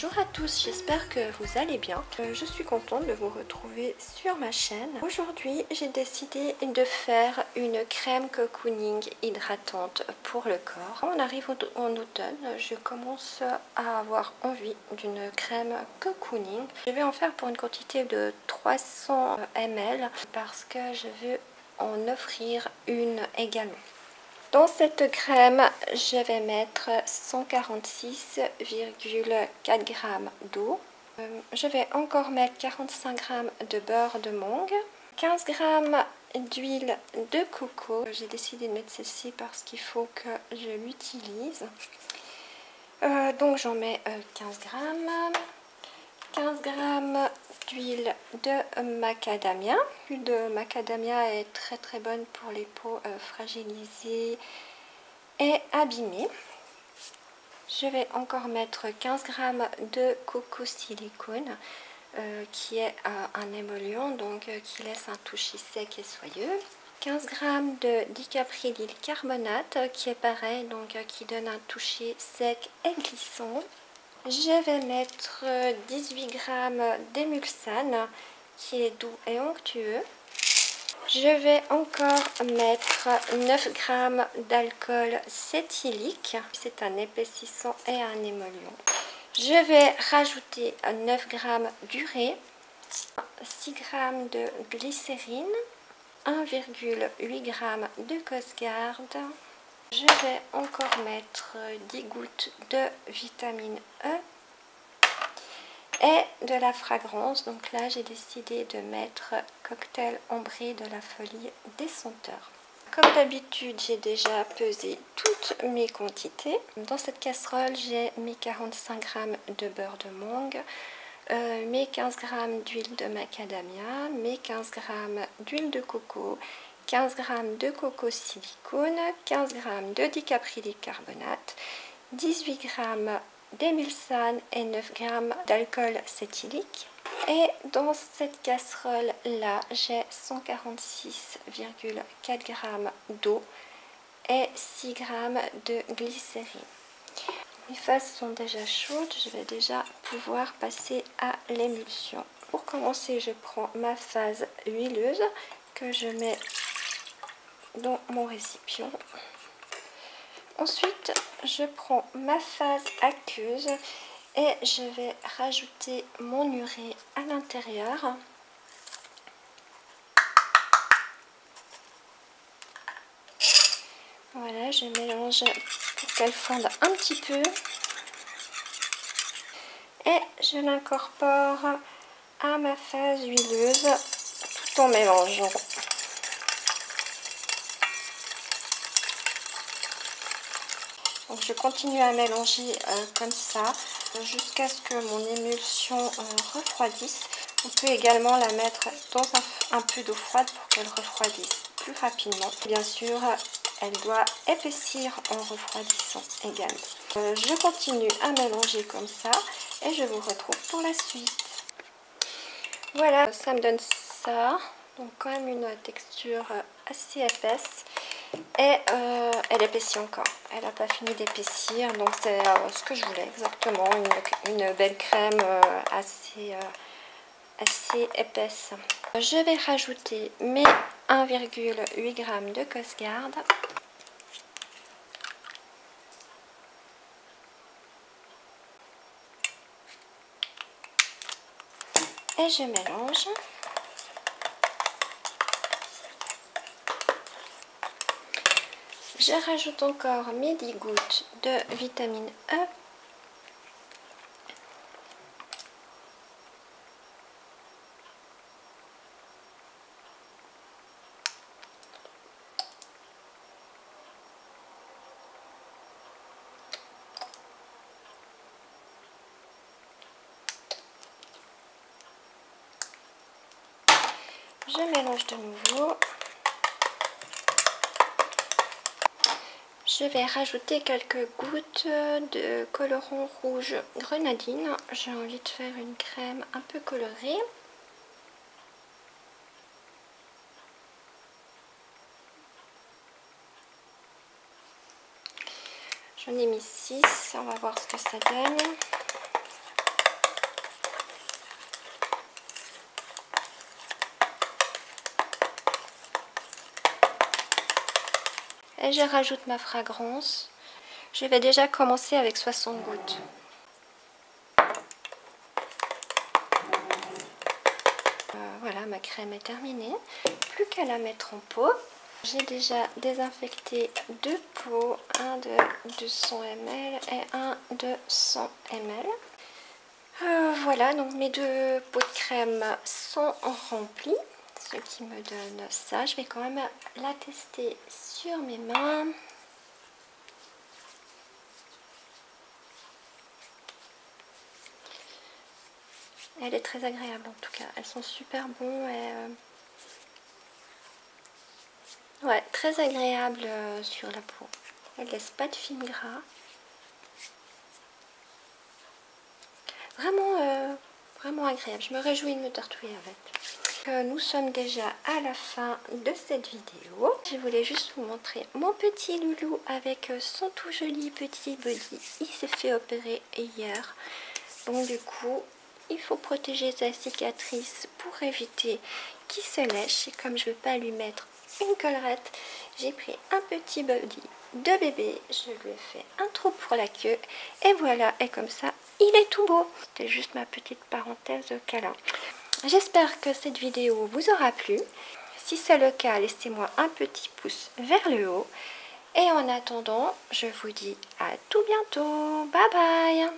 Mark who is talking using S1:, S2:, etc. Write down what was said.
S1: Bonjour à tous, j'espère que vous allez bien. Je suis contente de vous retrouver sur ma chaîne. Aujourd'hui, j'ai décidé de faire une crème cocooning hydratante pour le corps. On arrive en automne, je commence à avoir envie d'une crème cocooning. Je vais en faire pour une quantité de 300 ml parce que je veux en offrir une également. Dans cette crème, je vais mettre 146,4 g d'eau. Je vais encore mettre 45 g de beurre de mangue, 15 g d'huile de coco. J'ai décidé de mettre celle-ci parce qu'il faut que je l'utilise. Donc j'en mets 15 g. 15 g d'huile de macadamia. L'huile de macadamia est très bonne pour les peaux fragilisées et abîmées. Je vais encore mettre 15 g de coco silicone qui est un émollient, donc qui laisse un toucher sec et soyeux. 15 g de dicaprylyl carbonate qui est pareil, donc qui donne un toucher sec et glissant. Je vais mettre 18 g d'émulsane qui est doux et onctueux. Je vais encore mettre 9 g d'alcool cétylique. C'est un épaississant et un émollient. Je vais rajouter 9 g d'urée, 6 g de glycérine, 1,8 g de Cosgarde. Je vais encore mettre 10 gouttes de vitamine E et de la fragrance. Donc là, j'ai décidé de mettre cocktail ambré de la folie des senteurs. Comme d'habitude, j'ai déjà pesé toutes mes quantités. Dans cette casserole, j'ai mis 45 g de beurre de mangue, mes 15 g d'huile de macadamia, mes 15 g d'huile de coco, 15 g de coco silicone, 15 g de dicaprylyl carbonate, 18 g d'émulsane et 9 g d'alcool cétylique. Et dans cette casserole là, j'ai 146,4 g d'eau et 6 g de glycérine. Les phases sont déjà chaudes, je vais déjà pouvoir passer à l'émulsion. Pour commencer, je prends ma phase huileuse que je mets dans mon récipient. Ensuite, je prends ma phase aqueuse et je vais rajouter mon urée à l'intérieur. Voilà, je mélange pour qu'elle fonde un petit peu. Et je l'incorpore à ma phase huileuse tout en mélangeant. Donc je continue à mélanger comme ça jusqu'à ce que mon émulsion refroidisse. On peut également la mettre dans un peu d'eau froide pour qu'elle refroidisse plus rapidement. Bien sûr, elle doit épaissir en refroidissant également. Je continue à mélanger comme ça et je vous retrouve pour la suite. Voilà, ça me donne ça. Donc quand même une texture assez épaisse. Et elle épaissit encore, elle n'a pas fini d'épaissir, donc c'est ce que je voulais exactement, une belle crème assez épaisse. Je vais rajouter mes 1,8 g de Cosgarde. Et je mélange. Je rajoute encore mes 10 gouttes de vitamine E. Je mélange de nouveau. Je vais rajouter quelques gouttes de colorant rouge grenadine. J'ai envie de faire une crème un peu colorée. J'en ai mis 6, on va voir ce que ça donne. Et je rajoute ma fragrance. Je vais déjà commencer avec 60 gouttes. Voilà, ma crème est terminée. Plus qu'à la mettre en pot. J'ai déjà désinfecté 2 pots, un de 200 ml et un de 100 ml. Voilà, donc mes 2 pots de crème sont remplis, ce qui me donne ça. Je vais quand même la tester sur mes mains. Elle est très agréable en tout cas, elles sont super bonnes et ouais, très agréable sur la peau. Elle ne laisse pas de fils gras. Vraiment, vraiment agréable. Je me réjouis de me tortiller avec. Nous sommes déjà à la fin de cette vidéo. Je voulais juste vous montrer mon petit loulou avec son tout joli petit body. Il s'est fait opérer hier. Donc du coup, il faut protéger sa cicatrice pour éviter qu'il se lèche. Et comme je ne veux pas lui mettre une collerette, j'ai pris un petit body de bébé. Je lui ai fait un trou pour la queue. Et voilà, et comme ça, il est tout beau. C'était juste ma petite parenthèse de câlin. J'espère que cette vidéo vous aura plu. Si c'est le cas, laissez-moi un petit pouce vers le haut. Et en attendant, je vous dis à tout bientôt. Bye bye!